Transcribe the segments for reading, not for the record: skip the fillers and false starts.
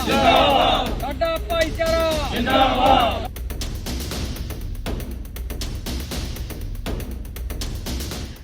जिंदाबाद, साडा भाईचारा जिंदाबाद।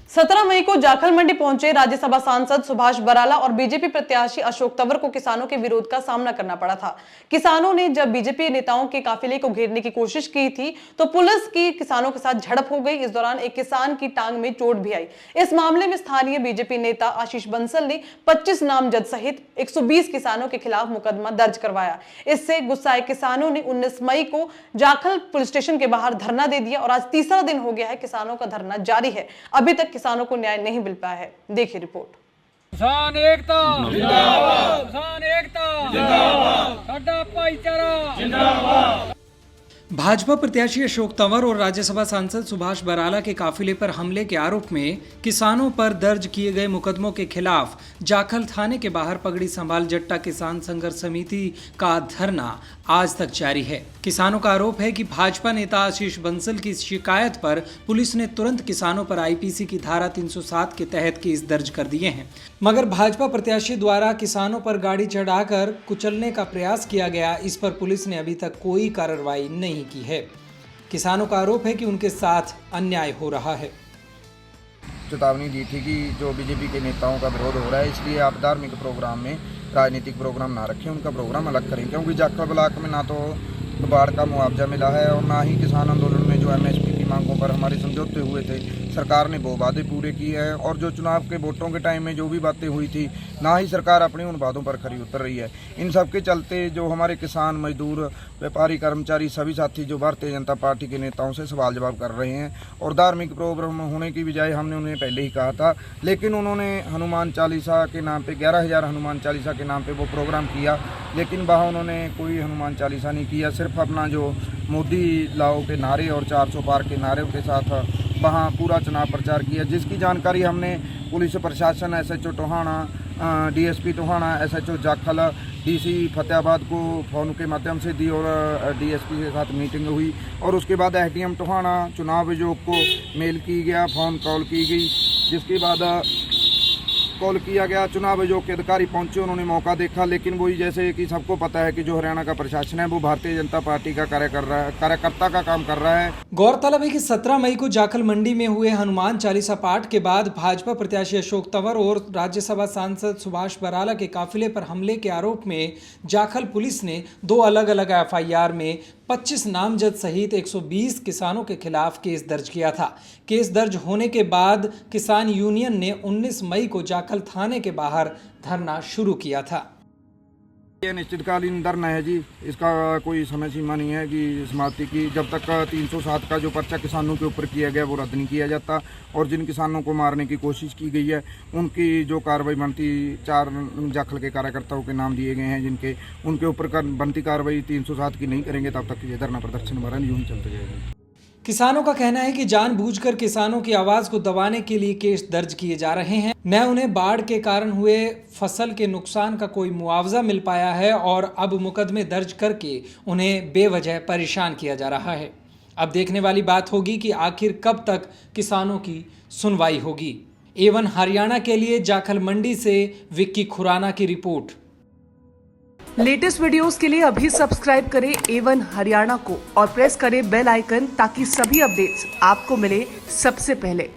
17 मई को जाखल मंडी पहुंचे राज्यसभा सांसद सुभाष बराला और बीजेपी प्रत्याशी अशोक तंवर को किसानों के विरोध का सामना करना पड़ा था। किसानों ने जब बीजेपी नेताओं के काफिले को घेरने की कोशिश की थी तो पुलिस की किसानों के साथ झड़प हो गई। इस दौरान एक किसान की टांग में चोट भी आई। इस मामले में स्थानीय बीजेपी नेता आशीष बंसल ने 25 नामजद सहित 120 किसानों के खिलाफ मुकदमा दर्ज करवाया। इससे गुस्साए किसानों ने 19 मई को जाखल पुलिस स्टेशन के बाहर धरना दे दिया और आज तीसरा दिन हो गया है किसानों का धरना जारी है। अभी तक किसानों को न्याय नहीं मिल पाया है। देखिए रिपोर्ट। किसान एकता जिंदाबाद, किसान एकता जिंदाबाद, साडा भाईचारा जिंदाबाद। भाजपा प्रत्याशी अशोक तंवर और राज्यसभा सांसद सुभाष बराला के काफिले पर हमले के आरोप में किसानों पर दर्ज किए गए मुकदमों के खिलाफ जाखल थाने के बाहर पगड़ी संभाल जट्टा किसान संघर्ष समिति का धरना आज तक जारी है। किसानों का आरोप है कि भाजपा नेता आशीष बंसल की शिकायत पर पुलिस ने तुरंत किसानों पर आईपीसी की धारा 307 के तहत केस दर्ज कर दिए हैं, मगर भाजपा प्रत्याशी द्वारा किसानों पर गाड़ी चढ़ाकर कुचलने का प्रयास किया गया। इस पर पुलिस ने अभी तक कोई कार्रवाई नहीं की है। किसानों का आरोप है कि उनके साथ अन्याय हो रहा है। चेतावनी दी थी कि जो बीजेपी के नेताओं का विरोध हो रहा है, इसलिए आप धार्मिक प्रोग्राम में राजनीतिक प्रोग्राम ना रखें, उनका प्रोग्राम अलग करें, क्योंकि जाखल ब्लॉक में ना तो बाढ़ का मुआवजा मिला है और ना ही किसान आंदोलन में जो एमएसपी की मांगों पर हमारे समझौते हुए थे, सरकार ने वो वादे पूरे किए हैं। और जो चुनाव के वोटों के टाइम में जो भी बातें हुई थी, ना ही सरकार अपने उन वादों पर खरी उतर रही है। इन सब के चलते जो हमारे किसान, मजदूर, व्यापारी, कर्मचारी, सभी साथी जो भारतीय जनता पार्टी के नेताओं से सवाल जवाब कर रहे हैं और धार्मिक प्रोग्राम होने की बजाय हमने उन्हें पहले ही कहा था, लेकिन उन्होंने हनुमान चालीसा के नाम पे 11,000 हनुमान चालीसा के नाम पे वो प्रोग्राम किया, लेकिन वहाँ उन्होंने कोई हनुमान चालीसा नहीं किया। सिर्फ अपना जो मोदी लाओ के नारे और 400 पार के नारे के साथ वहाँ पूरा चुनाव प्रचार किया, जिसकी जानकारी हमने पुलिस प्रशासन, SHO Tohana, DSP Tohana, SHO Jakhal, DC Fatehabad को फ़ोन के माध्यम से दी और डीएसपी के साथ मीटिंग हुई और उसके बाद एसडीएम टोहाना चुनाव आयोग को मेल की गया, फ़ोन कॉल की गई, जिसके बाद कॉल किया गया, चुनाव आयोग के अधिकारी पहुंचे, उन्होंने मौका देखा, लेकिन वही जैसे कि सबको पता है कि जो हरियाणा का प्रशासन है वो भारतीय जनता पार्टी का कार्यकर्ता का काम कर रहा है। गौरतलब है कि 17 मई को जाखल मंडी में हुए हनुमान चालीसा पाठ के बाद भाजपा प्रत्याशी अशोक तंवर और राज्यसभा सांसद सुभाष बराला के काफिले पर हमले के आरोप में जाखल पुलिस ने 2 अलग अलग एफआईआर में 25 नामजद सहित 120 किसानों के खिलाफ केस दर्ज किया था। केस दर्ज होने के बाद किसान यूनियन ने 19 मई को जाखल थाने के बाहर धरना शुरू किया था। ये निश्चितकालीन धरना है जी, इसका कोई समय सीमा नहीं है कि समाप्ति की, जब तक 307 का जो पर्चा किसानों के ऊपर किया गया वो रद्द नहीं किया जाता और जिन किसानों को मारने की कोशिश की गई है उनकी जो कार्रवाई बनती, 4 जाखल के कार्यकर्ताओं के नाम दिए गए हैं जिनके, उनके ऊपर बनती कार्रवाई 307 की नहीं करेंगे तब तक ये धरना प्रदर्शन हमारा यूं ही चलता जाएगा। किसानों का कहना है कि जानबूझकर किसानों की आवाज को दबाने के लिए केस दर्ज किए जा रहे हैं। न उन्हें बाढ़ के कारण हुए फसल के नुकसान का कोई मुआवजा मिल पाया है और अब मुकदमे दर्ज करके उन्हें बेवजह परेशान किया जा रहा है। अब देखने वाली बात होगी कि आखिर कब तक किसानों की सुनवाई होगी। A1 हरियाणा के लिए जाखल मंडी से विक्की खुराना की रिपोर्ट। लेटेस्ट वीडियोस के लिए अभी सब्सक्राइब करें A1 हरियाणा को और प्रेस करें बेल आइकन ताकि सभी अपडेट्स आपको मिले सबसे पहले।